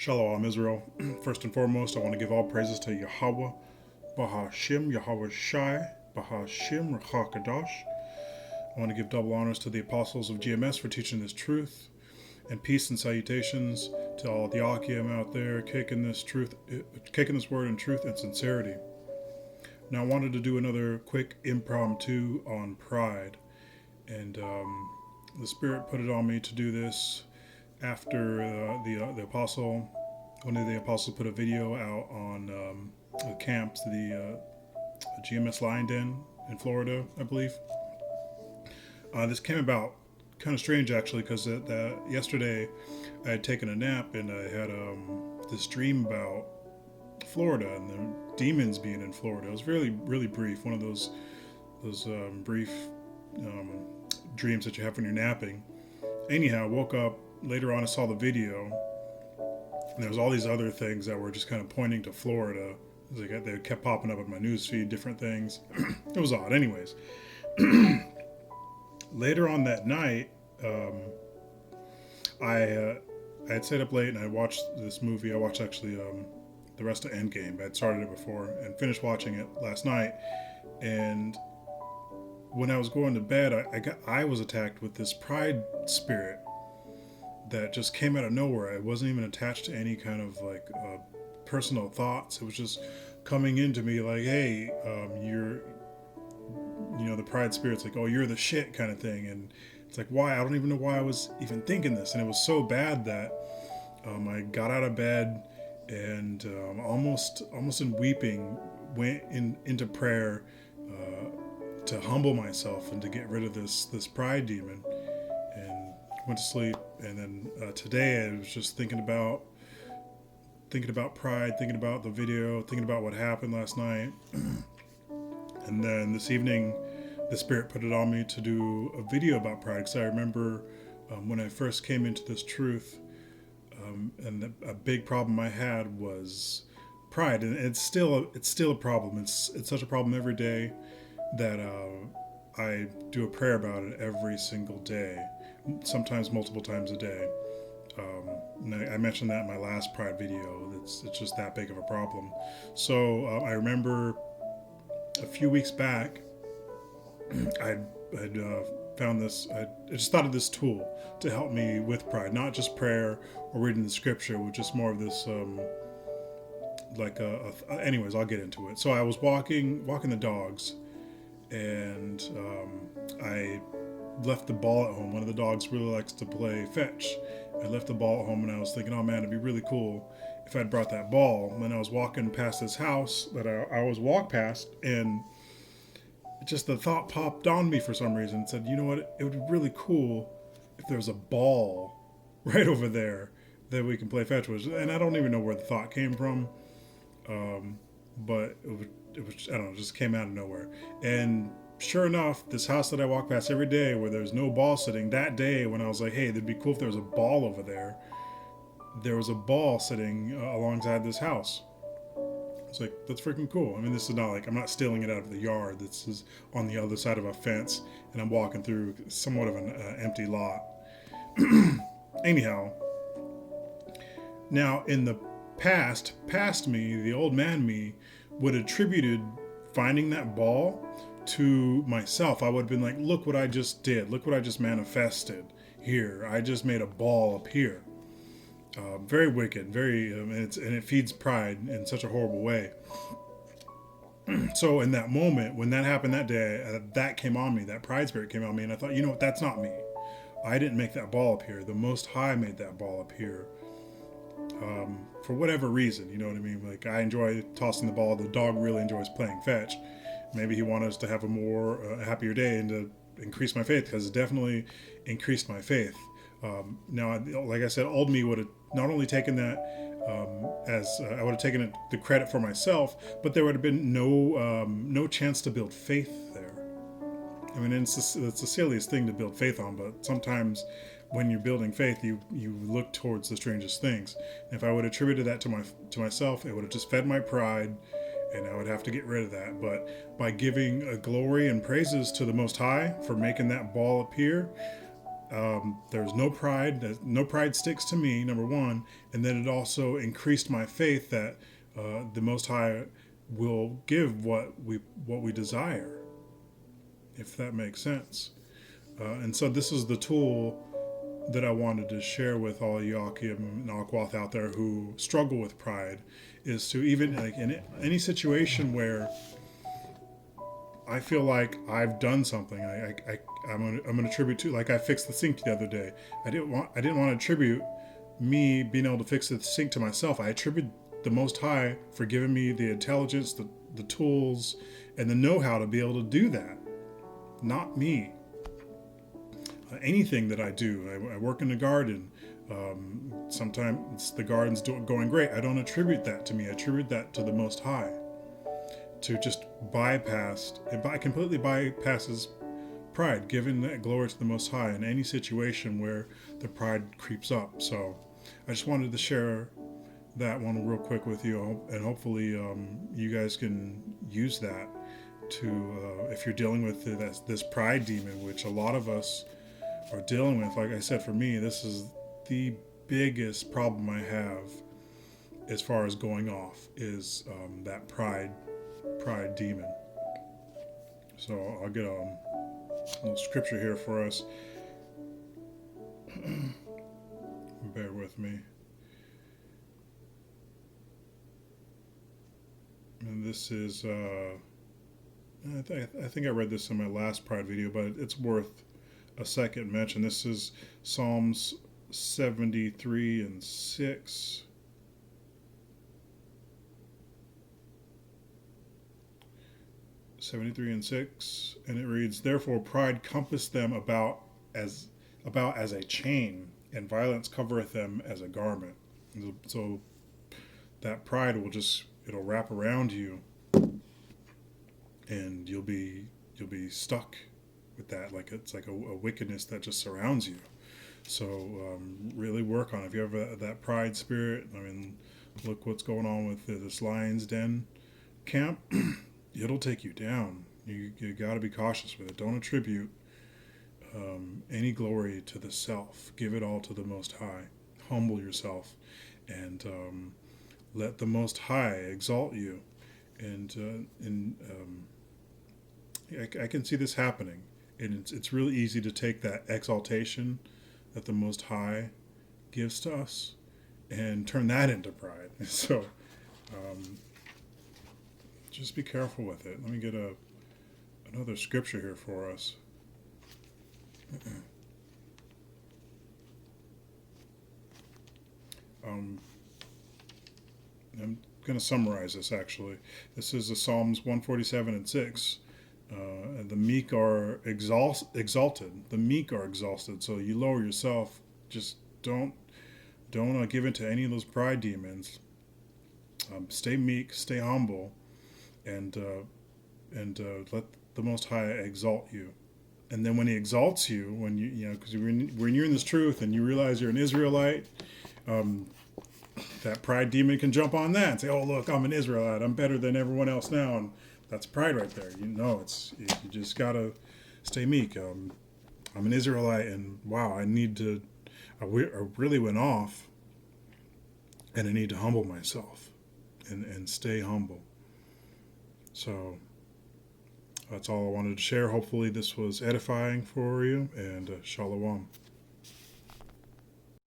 Shalom, Israel. First and foremost, I want to give all praises to Yahweh, Bahashim, Yahweh Shai, Bahashim, Rachakadosh. I want to give double honors to the apostles of GMS for teaching this truth, and peace and salutations to all the Akim out there kicking this word in truth and sincerity. Now, I wanted to do another quick impromptu on pride, and the Spirit put it on me to do this after the apostle, one of the apostles put a video out on the camps, the GMS Lion Den in Florida, I believe. This came about kind of strange actually, because yesterday I had taken a nap and I had this dream about Florida and the demons being in Florida. It was really brief, one of those brief dreams that you have when you're napping. Anyhow, I woke up later on. I saw the video, and there was all these other things that were just kind of pointing to Florida. They kept popping up in my newsfeed, different things. It was odd. Anyways, later on that night, I had stayed up late and I watched this movie. I watched actually the rest of Endgame. I had started it before and finished watching it last night. And when I was going to bed, I was attacked with this pride spirit that just came out of nowhere. I wasn't even attached to any kind of personal thoughts. It was just coming into me like, hey, the pride spirit's like, oh, you're the shit kind of thing. And it's like, why? I don't even know why I was even thinking this. And it was so bad that I got out of bed and almost in weeping went into prayer to humble myself and to get rid of this pride demon, and went to sleep. And then today I was just thinking about pride, thinking about the video, thinking about what happened last night. And then this evening the Spirit put it on me to do a video about pride, because I remember when I first came into this truth, and a big problem I had was pride, and it's still a problem. It's such a problem every day that I do a prayer about it every single day, sometimes multiple times a day. And I mentioned that in my last pride video. It's just that big of a problem. So I remember a few weeks back, I'd found this. I just thought of this tool to help me with pride, not just prayer or reading the scripture, which is more of this. Anyways, I'll get into it. So I was walking the dogs, and I left the ball at home. One of the dogs really likes to play fetch. I left the ball at home, and I was thinking, oh man, it'd be really cool if I'd brought that ball. And then I was walking past this house that I always walk past, and just the thought popped on me for some reason. It said, you know what, it would be really cool if there was a ball right over there that we can play fetch with. And I don't even know where the thought came from, but it was I don't know, it just came out of nowhere. And sure enough, this house that I walk past every day where there's no ball sitting, that day when I was like, hey, it'd be cool if there was a ball over there, there was a ball sitting alongside this house. It's like, that's freaking cool. I mean, this is not like, I'm not stealing it out of the yard. This is on the other side of a fence, and I'm walking through somewhat of an empty lot. Anyhow, now in the past me, the old man me, would have attributed finding that ball to myself. I would have been like, look what I just did. Look what I just manifested here. I just made a ball up here. Very wicked, and it feeds pride in such a horrible way. So in that moment, when that happened that day, that came on me, that pride spirit came on me, and I thought, you know what, that's not me. I didn't make that ball up here. The Most High made that ball up here. For whatever reason, you know what I mean? Like, I enjoy tossing the ball. The dog really enjoys playing fetch. Maybe he wanted us to have a more happier day and to increase my faith, because it definitely increased my faith. Now, like I said, old me would have not only taken that I would have taken the credit for myself, but there would have been no chance to build faith there. I mean, it's the silliest thing to build faith on, but sometimes when you're building faith, you look towards the strangest things. And if I would have attributed that to myself, it would have just fed my pride, and I would have to get rid of that. But by giving glory and praises to the Most High for making that ball appear, there's no pride. No pride sticks to me, number one, and then it also increased my faith that the Most High will give what we desire, if that makes sense. And so this is the tool that I wanted to share with all you Akim and Akwath out there who struggle with pride, is to, even like in any situation where I feel like I've done something, I'm gonna attribute to, like I fixed the sink the other day. I didn't want to attribute me being able to fix the sink to myself. I attribute the Most High for giving me the intelligence, the tools, and the know-how to be able to do that. Not me. Anything that I do, I work in the garden. Sometimes the garden's going great. I don't attribute that to me. I attribute that to the Most High. To just completely bypasses pride, giving that glory to the Most High in any situation where the pride creeps up. So I just wanted to share that one real quick with you, and hopefully you guys can use that to, if you're dealing with this pride demon, which a lot of us are dealing with. Like I said, for me, this is the biggest problem I have as far as going off, is that pride demon. So I'll get a little scripture here for us. Bear with me. And this is, I think I read this in my last pride video, but it's worth a second mention. This is Psalms 73 and 6. And it reads, "Therefore pride compassed them about as a chain, and violence covereth them as a garment." So that pride it'll wrap around you, and you'll be stuck with that, like it's like a wickedness that just surrounds you. So really work on it. If you have that pride spirit, I mean, look what's going on with this Lion's Den camp. It'll take you down. You got to be cautious with it. Don't attribute any glory to the self. Give it all to the Most High. Humble yourself, and let the Most High exalt you. And I can see this happening. And it's really easy to take that exaltation that the Most High gives to us and turn that into pride. So just be careful with it. Let me get another scripture here for us. I'm going to summarize this, actually. This is the Psalms 147 and 6. The meek are exalted. The meek are exalted. So you lower yourself. Just don't give in to any of those pride demons. Stay meek, stay humble, and let the Most High exalt you. And then when He exalts you, when because when you're in this truth and you realize you're an Israelite, that pride demon can jump on that and say, "Oh, look, I'm an Israelite. I'm better than everyone else now." And that's pride right there. You just gotta stay meek. I'm an Israelite, and wow, I really went off, and I need to humble myself, and stay humble. So that's all I wanted to share. Hopefully this was edifying for you, and shalom.